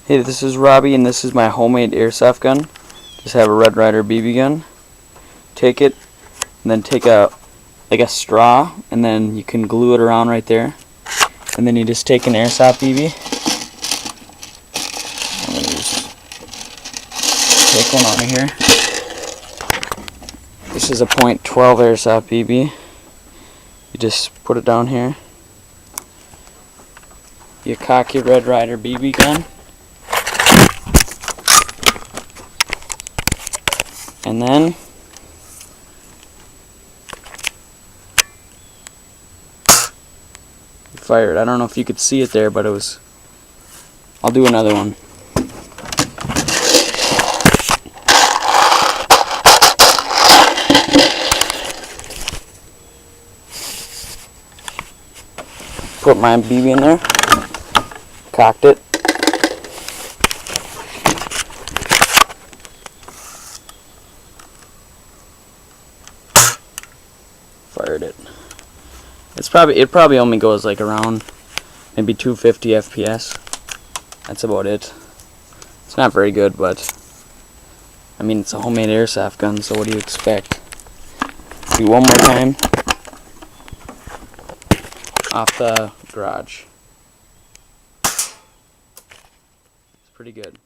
Hey, this is Robbie, and this is my homemade airsoft gun. Just have a Red Ryder BB gun. Take it, and then take a straw, and then you can glue it around right there. And then you just take an airsoft BB. I'm gonna just take one out of here. This is a .12 airsoft BB. You just put it down here. You cock your Red Ryder BB gun. And then you fire it. I don't know if you could see it there, but it was. I'll do another one. Put my BB in there. Cocked it. Fired it. It probably only goes like around maybe 250 FPS. That's about it. It's not very good, but I mean, it's a homemade airsoft gun, so what do you expect? Do one more time off the garage. It's pretty good.